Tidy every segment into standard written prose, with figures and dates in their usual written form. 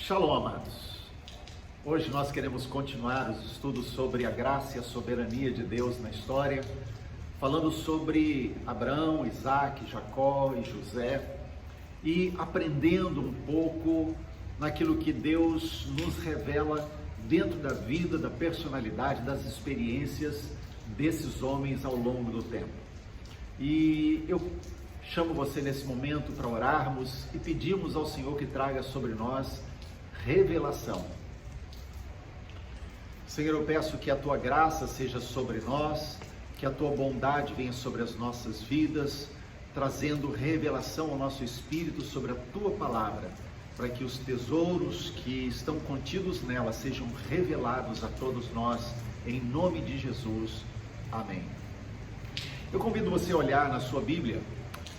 Shalom, amados. Hoje nós queremos continuar os estudos sobre a graça e a soberania de Deus na história, falando sobre Abraão, Isaac, Jacó e José e aprendendo um pouco naquilo que Deus nos revela dentro da vida, da personalidade, das experiências desses homens ao longo do tempo. E eu chamo você nesse momento para orarmos e pedimos ao Senhor que traga sobre nós revelação. Senhor, eu peço que a Tua graça seja sobre nós, que a Tua bondade venha sobre as nossas vidas, trazendo revelação ao nosso espírito sobre a Tua palavra, para que os tesouros que estão contidos nela sejam revelados a todos nós, em nome de Jesus. Amém. Eu convido você a olhar na sua Bíblia,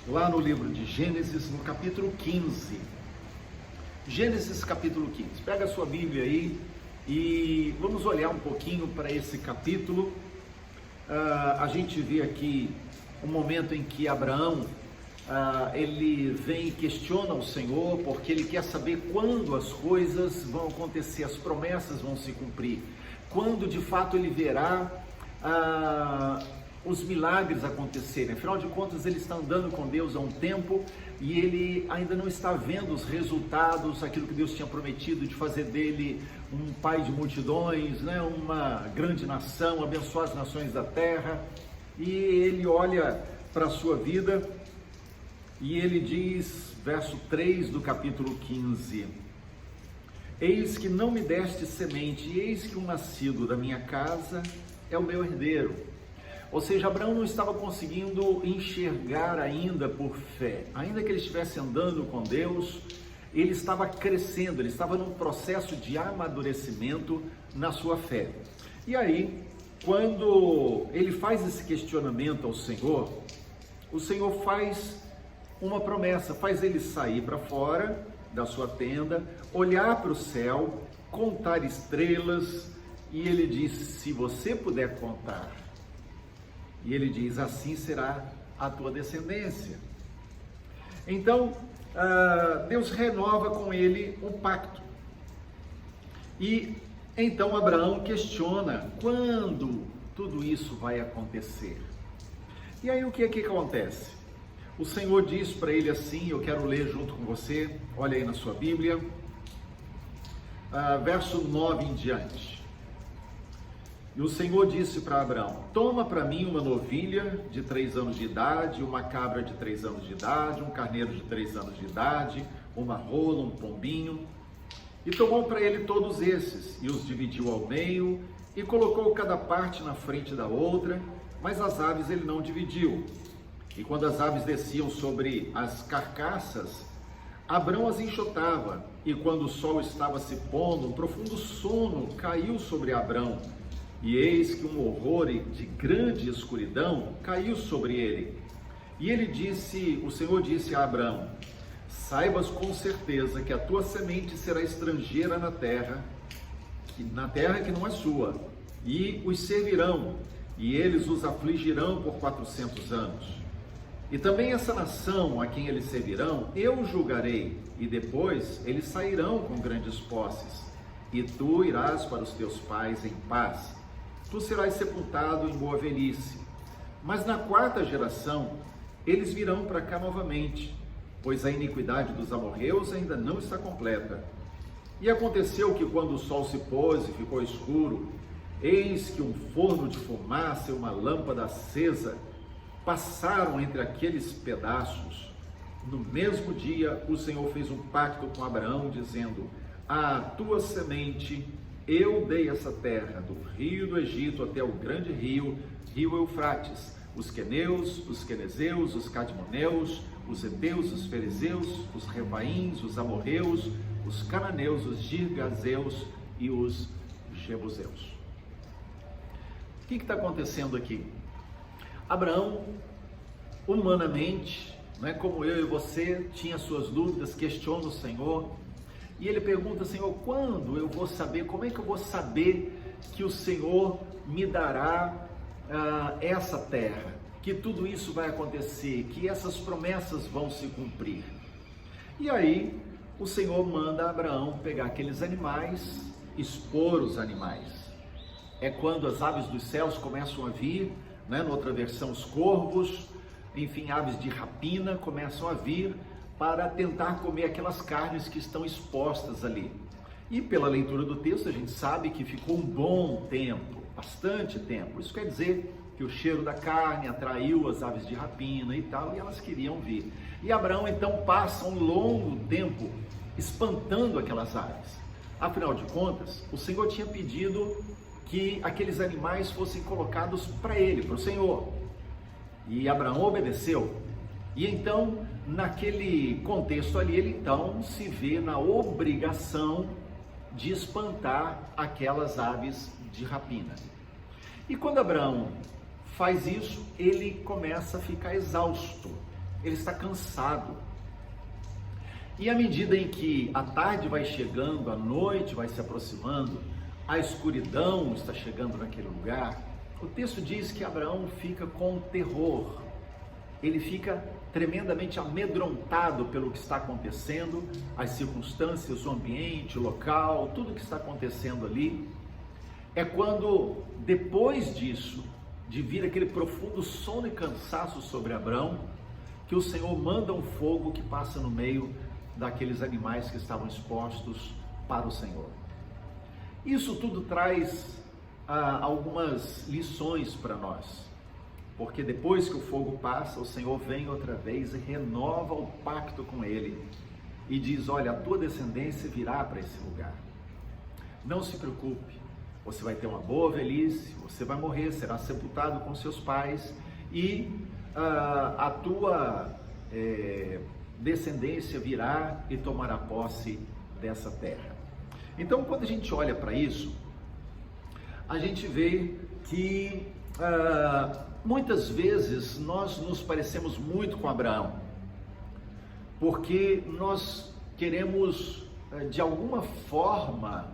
lá no livro de Gênesis, no capítulo 15. Gênesis capítulo 15. Pega a sua Bíblia aí e vamos olhar um pouquinho para esse capítulo. A gente vê aqui um momento em que Abraão, ele vem e questiona o Senhor, porque ele quer saber quando as coisas vão acontecer, as promessas vão se cumprir, quando de fato ele verá os milagres acontecerem. Afinal de contas, ele está andando com Deus há um tempo e ele ainda não está vendo os resultados, aquilo que Deus tinha prometido de fazer dele um pai de multidões, né? Uma grande nação, abençoar as nações da terra. E ele olha para a sua vida e ele diz, verso 3 do capítulo 15: eis que não me deste semente, e eis que o nascido da minha casa é o meu herdeiro. Ou seja, Abraão não estava conseguindo enxergar ainda por fé. Ainda que ele estivesse andando com Deus, ele estava crescendo, ele estava num processo de amadurecimento na sua fé. E aí, quando ele faz esse questionamento ao Senhor, o Senhor faz uma promessa, faz ele sair para fora da sua tenda, olhar para o céu, contar estrelas, e ele diz: se você puder contar. E ele diz: assim será a tua descendência. Então, Deus renova com ele um pacto. E então Abraão questiona quando tudo isso vai acontecer. E aí o que é que acontece? O Senhor diz para ele assim, eu quero ler junto com você, olha aí na sua Bíblia, verso 9 em diante. E o Senhor disse para Abraão: toma para mim uma novilha de 3 anos de idade, uma cabra de 3 anos de idade, um carneiro de 3 anos de idade, uma rola, um pombinho. E tomou para ele todos esses, e os dividiu ao meio, e colocou cada parte na frente da outra, mas as aves ele não dividiu. E quando as aves desciam sobre as carcaças, Abraão as enxotava, e quando o sol estava se pondo, um profundo sono caiu sobre Abraão. E eis que um horror de grande escuridão caiu sobre ele. E ele disse, o Senhor disse a Abraão: saibas com certeza que a tua semente será estrangeira na terra que não é sua, e os servirão, e eles os afligirão por 400 anos. E também essa nação a quem eles servirão, eu julgarei, e depois eles sairão com grandes posses, e tu irás para os teus pais em paz. Tu serás sepultado em boa velhice. Mas na 4ª geração, eles virão para cá novamente, pois a iniquidade dos amorreus ainda não está completa. E aconteceu que quando o sol se pôs e ficou escuro, eis que um forno de fumaça e uma lâmpada acesa passaram entre aqueles pedaços. No mesmo dia, o Senhor fez um pacto com Abraão, dizendo: à tua semente eu dei essa terra, do rio do Egito até o grande rio, rio Eufrates, os queneus, os quenezeus, os cadmoneus, os heteus, os ferezeus, os refaíns, os amorreus, os cananeus, os girgazeus e os jebuseus. O que está acontecendo aqui? Abraão, humanamente, não é como eu e você, tinha suas dúvidas, questiona o Senhor. E ele pergunta: Senhor, quando eu vou saber, como é que eu vou saber que o Senhor me dará essa terra, que tudo isso vai acontecer, que essas promessas vão se cumprir? E aí o Senhor manda Abraão pegar aqueles animais, expor os animais. É quando as aves dos céus começam a vir, né? Noutra versão, os corvos, enfim, aves de rapina começam a vir para tentar comer aquelas carnes que estão expostas ali. E pela leitura do texto a gente sabe que ficou um bom tempo, bastante tempo. Isso quer dizer que o cheiro da carne atraiu as aves de rapina e tal, e elas queriam vir. E Abraão então passa um longo tempo espantando aquelas aves. Afinal de contas, o Senhor tinha pedido que aqueles animais fossem colocados para ele, para o Senhor. E Abraão obedeceu. E então, naquele contexto ali, ele então se vê na obrigação de espantar aquelas aves de rapina. E quando Abraão faz isso, ele começa a ficar exausto, ele está cansado. E à medida em que a tarde vai chegando, a noite vai se aproximando, a escuridão está chegando naquele lugar, o texto diz que Abraão fica com terror, ele fica tremendamente amedrontado pelo que está acontecendo, as circunstâncias, o ambiente, o local, tudo que está acontecendo ali. É quando, depois disso, de vir aquele profundo sono e cansaço sobre Abraão, que o Senhor manda um fogo que passa no meio daqueles animais que estavam expostos para o Senhor. Isso tudo traz algumas lições para nós, porque depois que o fogo passa, o Senhor vem outra vez e renova o pacto com ele e diz: olha, a tua descendência virá para esse lugar. Não se preocupe, você vai ter uma boa velhice, você vai morrer, será sepultado com seus pais e a tua descendência virá e tomará posse dessa terra. Então, quando a gente olha para isso, a gente vê que muitas vezes nós nos parecemos muito com Abraão, porque nós queremos, de alguma forma,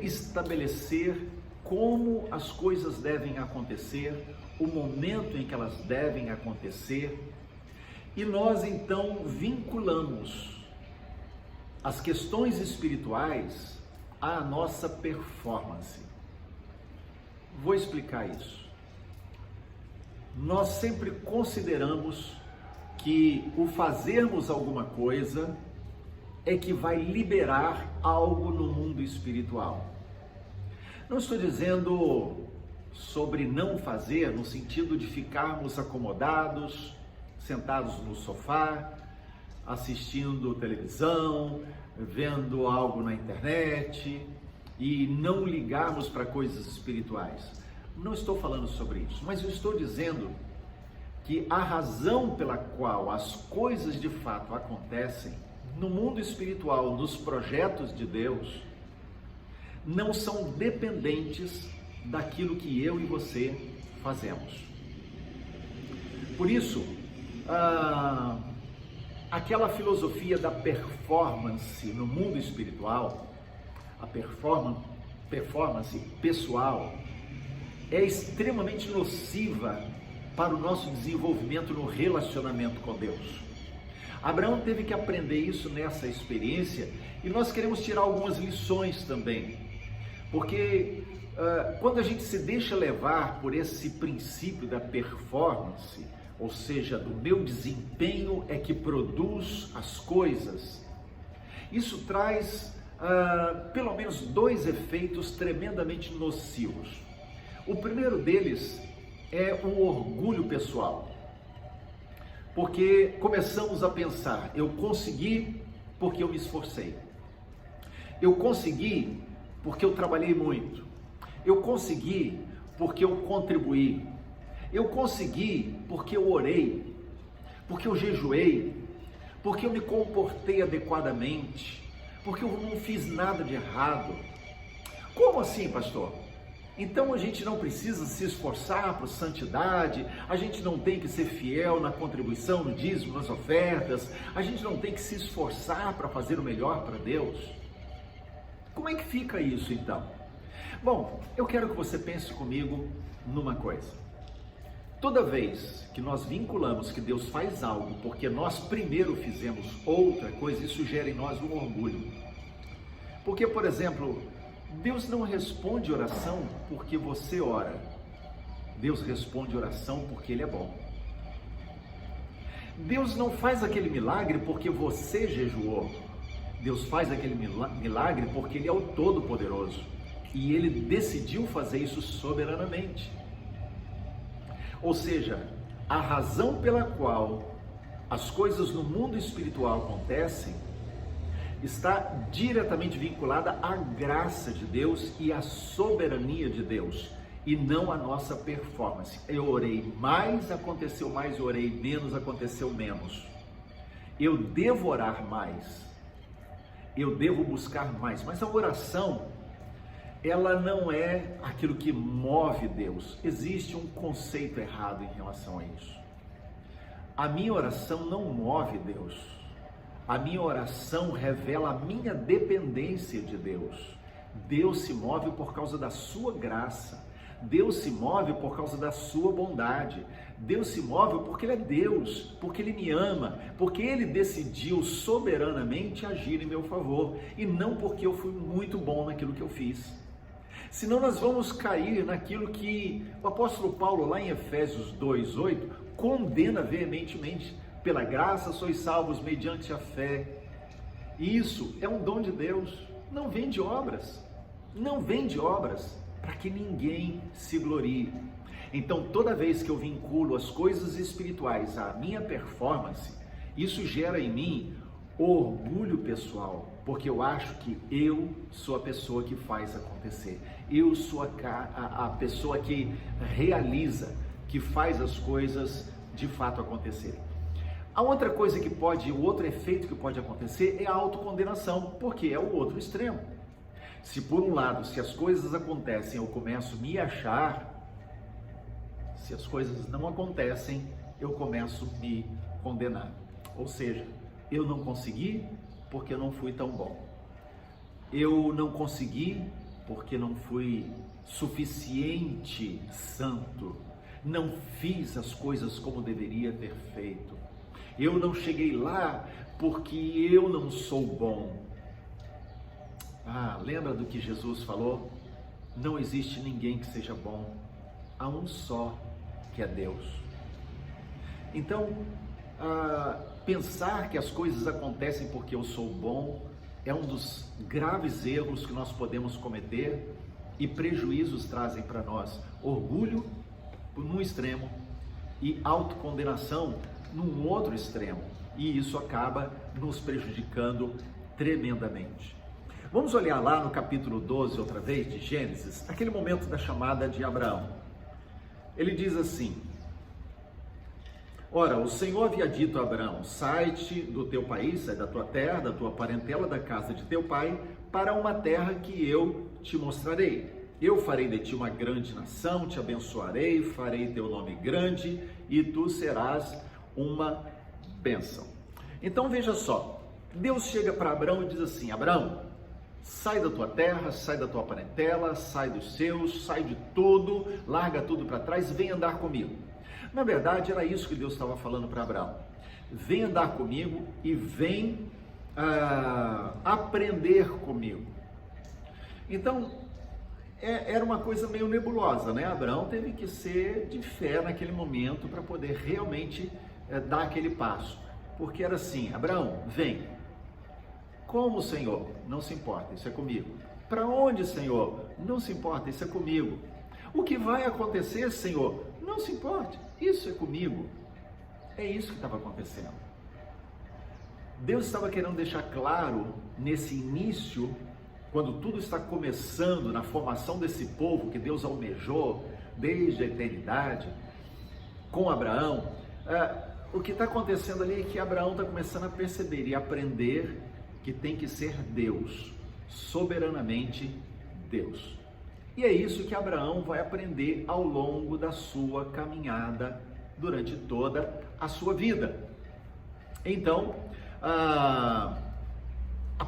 estabelecer como as coisas devem acontecer, o momento em que elas devem acontecer, e nós então vinculamos as questões espirituais à nossa performance. Vou explicar isso. Nós sempre consideramos que o fazermos alguma coisa é que vai liberar algo no mundo espiritual. Não estou dizendo sobre não fazer no sentido de ficarmos acomodados, sentados no sofá, assistindo televisão, vendo algo na internet e não ligarmos para coisas espirituais. Não estou falando sobre isso, mas eu estou dizendo que a razão pela qual as coisas de fato acontecem no mundo espiritual, nos projetos de Deus, não são dependentes daquilo que eu e você fazemos. Por isso, aquela filosofia da performance no mundo espiritual, a performance pessoal, é extremamente nociva para o nosso desenvolvimento no relacionamento com Deus. Abraão teve que aprender isso nessa experiência e nós queremos tirar algumas lições também, porque quando a gente se deixa levar por esse princípio da performance, ou seja, do meu desempenho é que produz as coisas, isso traz pelo menos dois efeitos tremendamente nocivos. O primeiro deles é um orgulho pessoal, porque começamos a pensar: eu consegui porque eu me esforcei, eu consegui porque eu trabalhei muito, eu consegui porque eu contribuí, eu consegui porque eu orei, porque eu jejuei, porque eu me comportei adequadamente, porque eu não fiz nada de errado. Como assim, pastor? Então a gente não precisa se esforçar por santidade, a gente não tem que ser fiel na contribuição, no dízimo, nas ofertas, a gente não tem que se esforçar para fazer o melhor para Deus. Como é que fica isso então? Bom, eu quero que você pense comigo numa coisa. Toda vez que nós vinculamos que Deus faz algo porque nós primeiro fizemos outra coisa, isso gera em nós um orgulho. Porque, por exemplo, Deus não responde oração porque você ora. Deus responde oração porque Ele é bom. Deus não faz aquele milagre porque você jejuou. Deus faz aquele milagre porque Ele é o Todo-Poderoso. E Ele decidiu fazer isso soberanamente. Ou seja, a razão pela qual as coisas no mundo espiritual acontecem está diretamente vinculada à graça de Deus e à soberania de Deus, e não à nossa performance. Eu orei mais, aconteceu mais, eu orei menos, aconteceu menos. Eu devo orar mais, eu devo buscar mais, mas a oração, ela não é aquilo que move Deus. Existe um conceito errado em relação a isso. A minha oração não move Deus. A minha oração revela a minha dependência de Deus. Deus se move por causa da sua graça. Deus se move por causa da sua bondade. Deus se move porque Ele é Deus, porque Ele me ama, porque Ele decidiu soberanamente agir em meu favor, e não porque eu fui muito bom naquilo que eu fiz. Senão nós vamos cair naquilo que o apóstolo Paulo, lá em Efésios 2:8, condena veementemente. Pela graça sois salvos mediante a fé. Isso é um dom de Deus, não vem de obras. Não vem de obras, para que ninguém se glorie. Então, toda vez que eu vinculo as coisas espirituais à minha performance, isso gera em mim orgulho pessoal, porque eu acho que eu sou a pessoa que faz acontecer. Eu sou a pessoa que realiza, que faz as coisas de fato acontecerem. A outra coisa que pode, o outro efeito que pode acontecer é a autocondenação, porque é o outro extremo. Se por um lado, se as coisas acontecem, eu começo a me achar, se as coisas não acontecem, eu começo a me condenar. Ou seja, eu não consegui porque eu não fui tão bom. Eu não consegui porque não fui suficiente santo. Não fiz as coisas como deveria ter feito. Eu não cheguei lá porque eu não sou bom. Lembra do que Jesus falou? Não existe ninguém que seja bom. Há um só, que é Deus. Então, pensar que as coisas acontecem porque eu sou bom é um dos graves erros que nós podemos cometer, e prejuízos trazem para nós orgulho num extremo e autocondenação num outro extremo, e isso acaba nos prejudicando tremendamente. Vamos olhar lá no capítulo 12 outra vez de Gênesis, aquele momento da chamada de Abraão. Ele diz assim: ora, o Senhor havia dito a Abraão: sai-te do teu país, sai da tua terra, da tua parentela, da casa de teu pai, para uma terra que eu te mostrarei. Eu farei de ti uma grande nação, te abençoarei, farei teu nome grande, e tu serás uma bênção. Então veja só, Deus chega para Abraão e diz assim: Abraão, sai da tua terra, sai da tua parentela, sai dos seus, sai de tudo, larga tudo para trás e vem andar comigo. Na verdade, era isso que Deus estava falando para Abraão: vem andar comigo e vem aprender comigo. Então, era uma coisa meio nebulosa, né? Abraão teve que ser de fé naquele momento para poder realmente dar aquele passo, porque era assim: Abraão, vem. Como, Senhor? Não se importa, isso é comigo. Para onde, Senhor? Não se importa, isso é comigo. O que vai acontecer, Senhor? Não se importe, isso é comigo. É isso que estava acontecendo. Deus estava querendo deixar claro nesse início, quando tudo está começando na formação desse povo que Deus almejou desde a eternidade, com Abraão, o que está acontecendo ali é que Abraão está começando a perceber e aprender que tem que ser Deus, soberanamente Deus. E é isso que Abraão vai aprender ao longo da sua caminhada, durante toda a sua vida. Então, a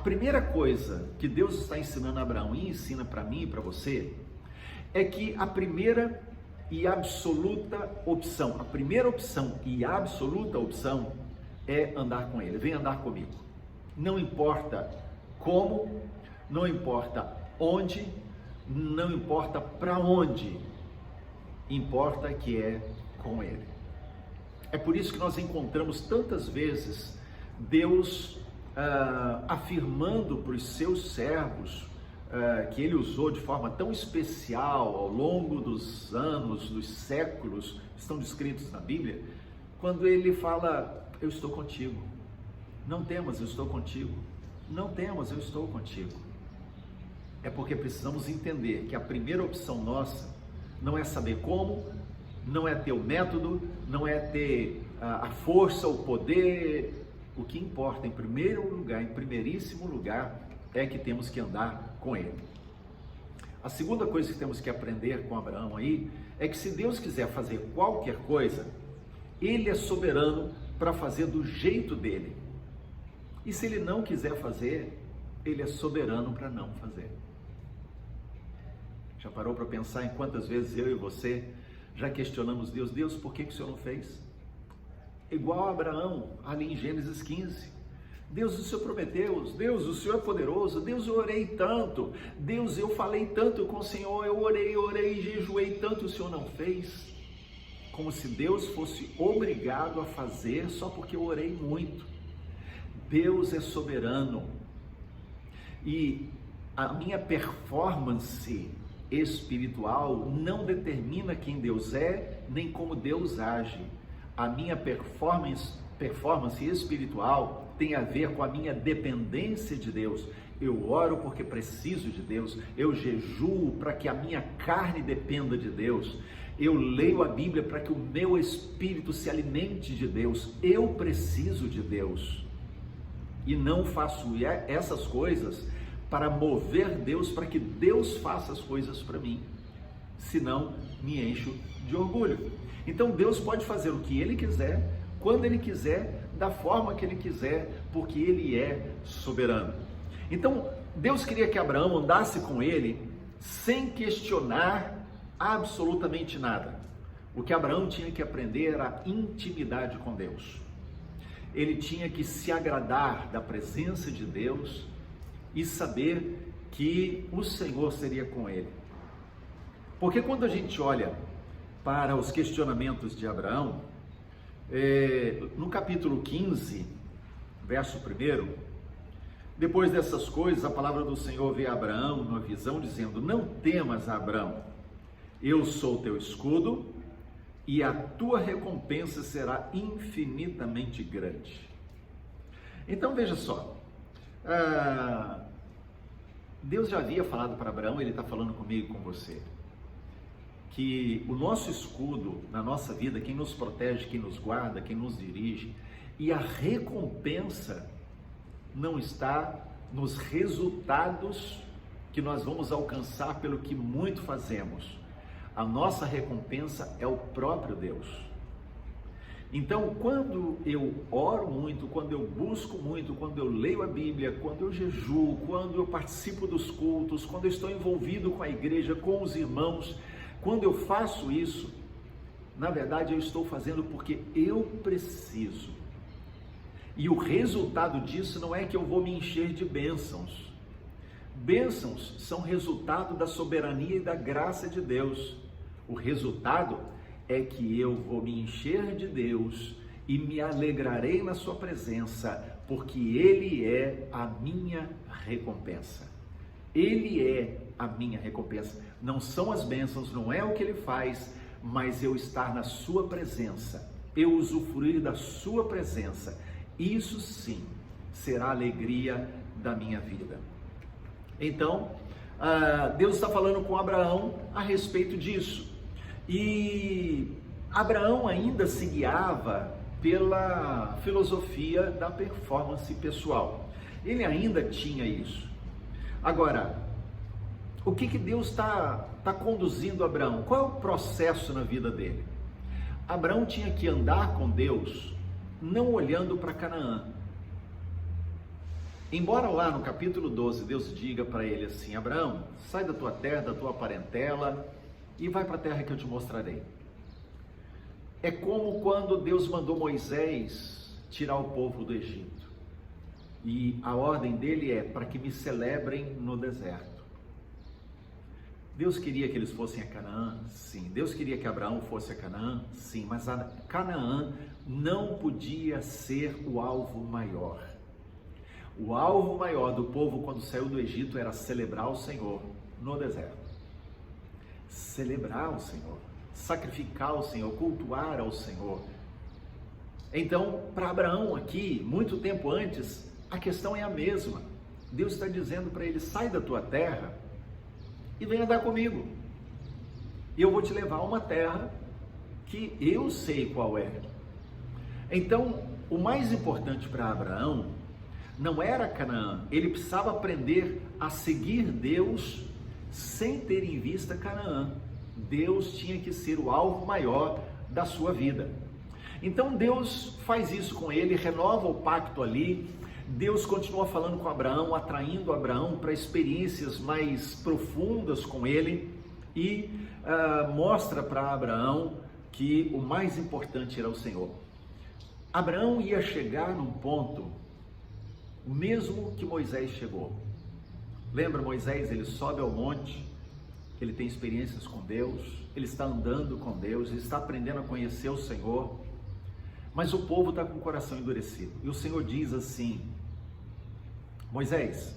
primeira coisa que Deus está ensinando a Abraão e ensina para mim e para você, é que a primeira e absoluta opção. A primeira opção e absoluta opção é andar com Ele. Vem andar comigo. Não importa como, não importa onde, não importa para onde, importa que é com Ele. É por isso que nós encontramos tantas vezes Deus afirmando para os seus servos, que Ele usou de forma tão especial ao longo dos anos, dos séculos, estão descritos na Bíblia, quando Ele fala: eu estou contigo, não temas, eu estou contigo, não temas, eu estou contigo. É porque precisamos entender que a primeira opção nossa não é saber como, não é ter o método, não é ter a força, o poder. O que importa em primeiro lugar, em primeiríssimo lugar, é que temos que andar com Ele. A segunda coisa que temos que aprender com Abraão aí, é que se Deus quiser fazer qualquer coisa, Ele é soberano para fazer do jeito dele. E se Ele não quiser fazer, Ele é soberano para não fazer. Já parou para pensar em quantas vezes eu e você já questionamos Deus? Deus, por que o Senhor não fez? Igual a Abraão, ali em Gênesis 15. Deus, o Senhor prometeu, Deus, o Senhor é poderoso, Deus, eu orei tanto, Deus, eu falei tanto com o Senhor, eu orei, jejuei tanto, o Senhor não fez. Como se Deus fosse obrigado a fazer só porque eu orei muito. Deus é soberano. E a minha performance espiritual não determina quem Deus é, nem como Deus age. A minha performance espiritual tem a ver com a minha dependência de Deus. Eu oro porque preciso de Deus, eu jejuo para que a minha carne dependa de Deus, eu leio a Bíblia para que o meu espírito se alimente de Deus. Eu preciso de Deus e não faço essas coisas para mover Deus, para que Deus faça as coisas para mim, senão me encho de orgulho. Então Deus pode fazer o que Ele quiser, quando Ele quiser, da forma que Ele quiser, porque Ele é soberano. Então Deus queria que Abraão andasse com Ele sem questionar absolutamente nada. O que Abraão tinha que aprender era a intimidade com Deus. Ele tinha que se agradar da presença de Deus e saber que o Senhor seria com ele. Porque quando a gente olha para os questionamentos de Abraão, no capítulo 15, verso 1, depois dessas coisas, a palavra do Senhor veio a Abraão numa visão dizendo: não temas, Abraão, eu sou teu escudo e a tua recompensa será infinitamente grande. Então veja só, Deus já havia falado para Abraão, Ele está falando comigo e com você, que o nosso escudo na nossa vida, quem nos protege, quem nos guarda, quem nos dirige, e a recompensa não está nos resultados que nós vamos alcançar pelo que muito fazemos. A nossa recompensa é o próprio Deus. Então, quando eu oro muito, quando eu busco muito, quando eu leio a Bíblia, quando eu jejuo, quando eu participo dos cultos, quando eu estou envolvido com a igreja, com os irmãos, quando eu faço isso, na verdade eu estou fazendo porque eu preciso. E o resultado disso não é que eu vou me encher de bênçãos. Bênçãos são resultado da soberania e da graça de Deus. O resultado é que eu vou me encher de Deus e me alegrarei na sua presença, porque Ele é a minha recompensa. Ele é a minha recompensa. Não são as bênçãos, não é o que Ele faz, mas eu estar na sua presença, eu usufruir da sua presença, isso sim será a alegria da minha vida. Então, Deus está falando com Abraão a respeito disso. E Abraão ainda se guiava pela filosofia da performance pessoal. Ele ainda tinha isso. Agora, o que Deus está conduzindo Abraão? Qual é o processo na vida dele? Abraão tinha que andar com Deus não olhando para Canaã. Embora lá no capítulo 12 Deus diga para ele assim: Abraão, sai da tua terra, da tua parentela, e vai para a terra que eu te mostrarei. É como quando Deus mandou Moisés tirar o povo do Egito. E a ordem dele é para que me celebrem no deserto. Deus queria que eles fossem a Canaã? Sim. Deus queria que Abraão fosse a Canaã? Sim. Mas a Canaã não podia ser o alvo maior. O alvo maior do povo quando saiu do Egito era celebrar o Senhor no deserto. Celebrar o Senhor, sacrificar o Senhor, cultuar ao Senhor. Então, para Abraão aqui, muito tempo antes, a questão é a mesma. Deus está dizendo para ele: sai da tua terra e vem andar comigo. E eu vou te levar a uma terra que eu sei qual é. Então, o mais importante para Abraão não era Canaã. Ele precisava aprender a seguir Deus sem ter em vista Canaã. Deus tinha que ser o alvo maior da sua vida. Então Deus faz isso com ele, renova o pacto ali. Deus continua falando com Abraão, atraindo Abraão para experiências mais profundas com ele e mostra para Abraão que o mais importante era o Senhor. Abraão ia chegar num ponto, mesmo que Moisés chegou. Lembra Moisés? Ele sobe ao monte, ele tem experiências com Deus, ele está andando com Deus, ele está aprendendo a conhecer o Senhor, mas o povo está com o coração endurecido. E o Senhor diz assim: Moisés,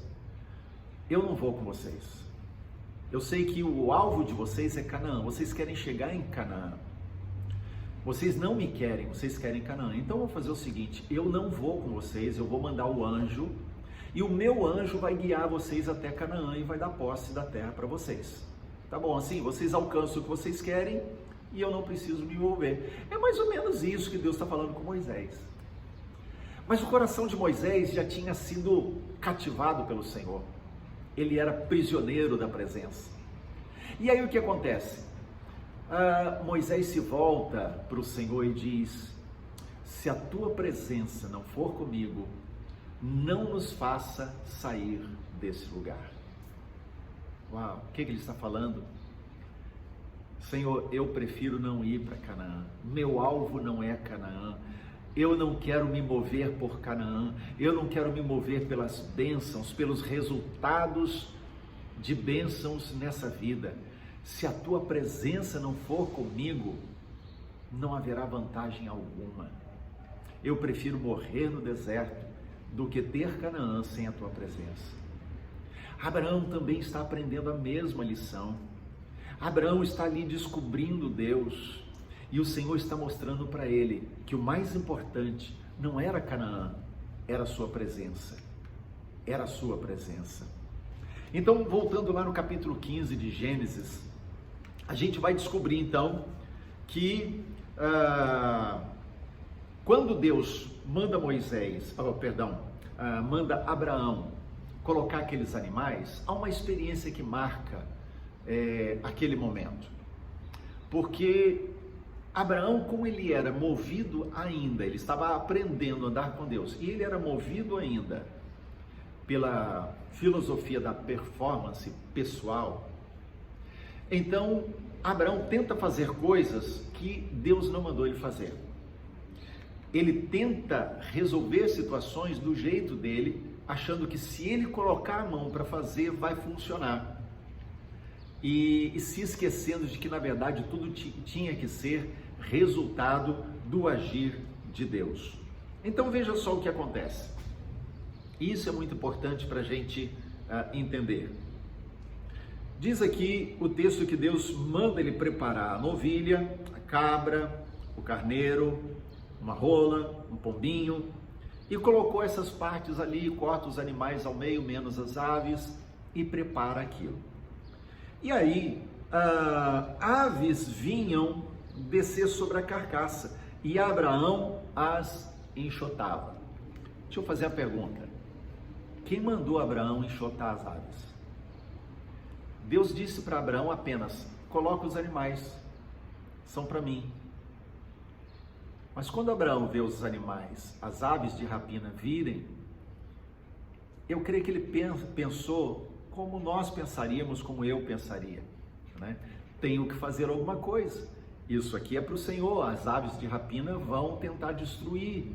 eu não vou com vocês. Eu sei que o alvo de vocês é Canaã, vocês querem chegar em Canaã. Vocês não me querem, vocês querem Canaã. Então eu vou fazer o seguinte: eu não vou com vocês, eu vou mandar o anjo, e o meu anjo vai guiar vocês até Canaã e vai dar posse da terra para vocês. Tá bom? Assim, vocês alcançam o que vocês querem e eu não preciso me envolver. É mais ou menos isso que Deus está falando com Moisés. Mas o coração de Moisés já tinha sido cativado pelo Senhor. Ele era prisioneiro da presença. E aí o que acontece? Moisés se volta para o Senhor e diz: se a tua presença não for comigo, não nos faça sair desse lugar. Uau, o que ele está falando? Senhor, eu prefiro não ir para Canaã, meu alvo não é Canaã, eu não quero me mover por Canaã, eu não quero me mover pelas bênçãos, pelos resultados de bênçãos nessa vida. Se a tua presença não for comigo, não haverá vantagem alguma. Eu prefiro morrer no deserto do que ter Canaã sem a tua presença. Abraão também está aprendendo a mesma lição. Abraão está ali descobrindo Deus e o Senhor está mostrando para ele que o mais importante não era Canaã, era a sua presença. Era a sua presença. Então, voltando lá no capítulo 15 de Gênesis, a gente vai descobrir então que quando Deus manda manda Abraão colocar aqueles animais, há uma experiência que marca aquele momento. Porque Abraão, como ele era movido ainda, ele estava aprendendo a andar com Deus, e ele era movido ainda pela filosofia da performance pessoal, então Abraão tenta fazer coisas que Deus não mandou ele fazer. Ele tenta resolver situações do jeito dele, achando que se ele colocar a mão para fazer, vai funcionar. E se esquecendo de que, na verdade, tudo tinha que ser resultado do agir de Deus. Então veja só o que acontece. Isso é muito importante para a gente entender. Diz aqui o texto que Deus manda ele preparar a novilha, a cabra, o carneiro, uma rola, um pombinho, e colocou essas partes ali, corta os animais ao meio, menos as aves, e prepara aquilo. E aí, aves vinham descer sobre a carcaça, e Abraão as enxotava. Deixa eu fazer a pergunta: quem mandou Abraão enxotar as aves? Deus disse para Abraão apenas: coloca os animais, são para mim. Mas quando Abraão vê os animais, as aves de rapina virem, eu creio que ele pensou como nós pensaríamos, como eu pensaria, né? tenho que fazer alguma coisa. Isso aqui é para o Senhor, as aves de rapina vão tentar destruir.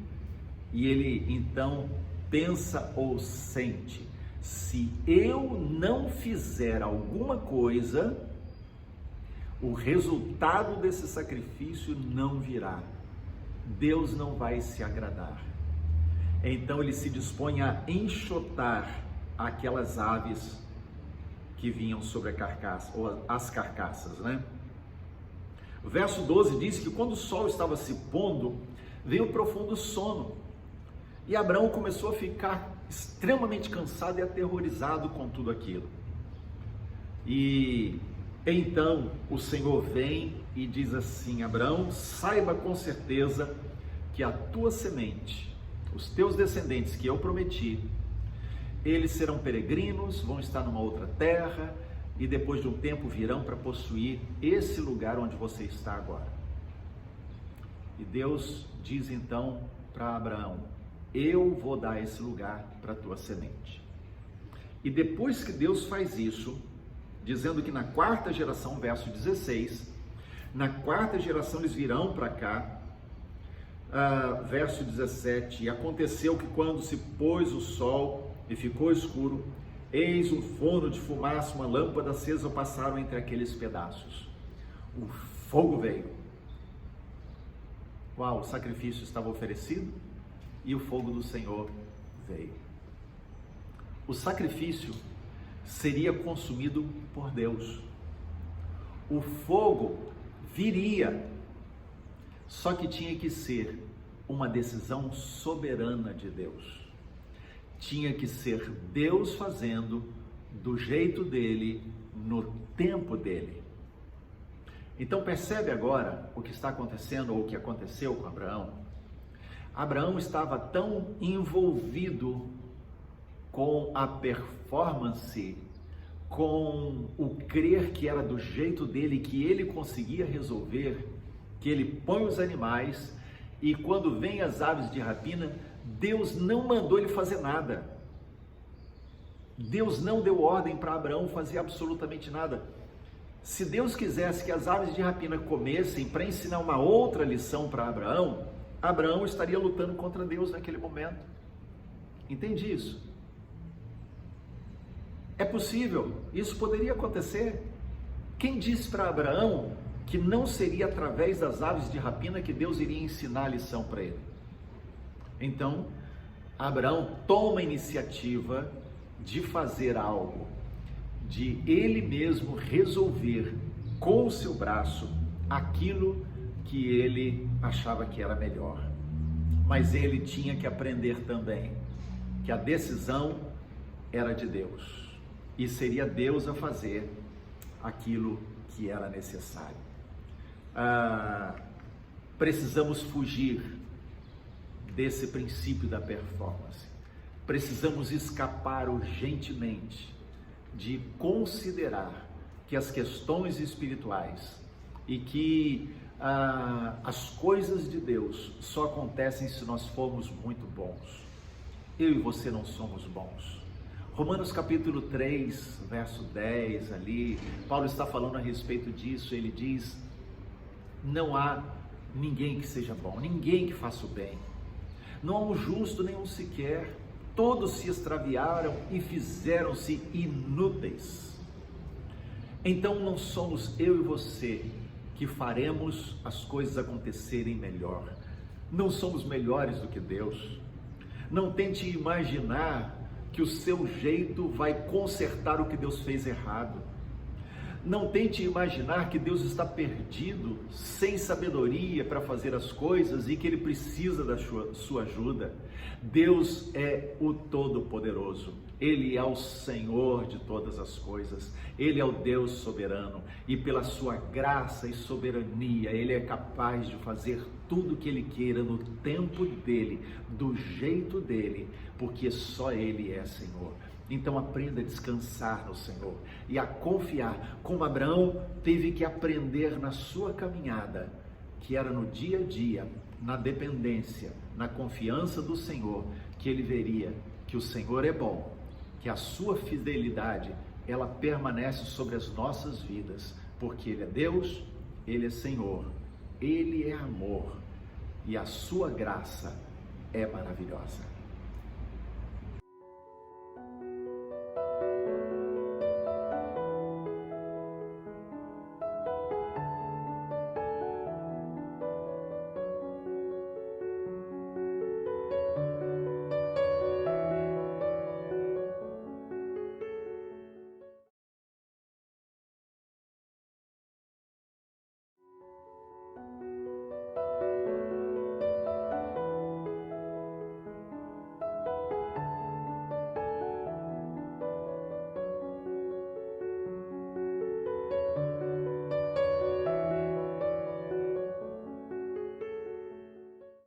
E ele então pensa ou sente: se eu não fizer alguma coisa, o resultado desse sacrifício não virá. Deus não vai se agradar. Então ele se dispõe a enxotar aquelas aves que vinham sobre a carcaça, ou as carcaças, né? O verso 12 diz que quando o sol estava se pondo, veio um profundo sono. E Abraão começou a ficar extremamente cansado e aterrorizado com tudo aquilo. E então o Senhor vem e diz assim: Abraão, saiba com certeza que a tua semente, os teus descendentes que eu prometi, eles serão peregrinos, vão estar numa outra terra e depois de um tempo virão para possuir esse lugar onde você está agora. E Deus diz então para Abraão: eu vou dar esse lugar para a tua semente. E depois que Deus faz isso, dizendo que na quarta geração, verso 16, na quarta geração eles virão para cá, verso 17, e aconteceu que quando se pôs o sol e ficou escuro, eis um forno de fumaça, uma lâmpada acesa passaram entre aqueles pedaços. O fogo veio. Uau, o sacrifício estava oferecido e o fogo do Senhor veio. O sacrifício seria consumido por Deus. O fogo viria, só que tinha que ser uma decisão soberana de Deus. Tinha que ser Deus fazendo do jeito dele, no tempo dele. Então percebe agora o que está acontecendo, ou o que aconteceu com Abraão? Abraão estava tão envolvido com a performance, com o crer que era do jeito dele, que ele conseguia resolver, que ele põe os animais e quando vem as aves de rapina, Deus não mandou ele fazer nada. Deus não deu ordem para Abraão fazer absolutamente nada. Se Deus quisesse que as aves de rapina comessem para ensinar uma outra lição para Abraão, Abraão estaria lutando contra Deus naquele momento. Entende isso? É possível, isso poderia acontecer. Quem disse para Abraão que não seria através das aves de rapina que Deus iria ensinar a lição para ele? Então, Abraão toma a iniciativa de fazer algo, de ele mesmo resolver com o seu braço aquilo que ele achava que era melhor. Mas ele tinha que aprender também que a decisão era de Deus e seria Deus a fazer aquilo que era necessário. Precisamos fugir desse princípio da performance. Precisamos escapar urgentemente de considerar que as questões espirituais e que as coisas de Deus só acontecem se nós formos muito bons. Eu e você não somos bons. Romanos capítulo 3, verso 10 ali, Paulo está falando a respeito disso. Ele diz: não há ninguém que seja bom, ninguém que faça o bem. Não há um justo, nenhum sequer. Todos se extraviaram e fizeram-se inúteis. Então não somos eu e você que faremos as coisas acontecerem melhor. Não somos melhores do que Deus. Não tente imaginar que o seu jeito vai consertar o que Deus fez errado. Não tente imaginar que Deus está perdido, sem sabedoria para fazer as coisas e que Ele precisa da sua ajuda. Deus é o Todo-Poderoso. Ele é o Senhor de todas as coisas. Ele é o Deus soberano e pela sua graça e soberania, Ele é capaz de fazer tudo o que Ele queira no tempo dEle, do jeito dEle, porque só Ele é Senhor. Então aprenda a descansar no Senhor e a confiar, como Abraão teve que aprender na sua caminhada, que era no dia a dia, na dependência, na confiança do Senhor, que ele veria que o Senhor é bom, que a sua fidelidade, ela permanece sobre as nossas vidas, porque Ele é Deus, Ele é Senhor, Ele é amor e a sua graça é maravilhosa.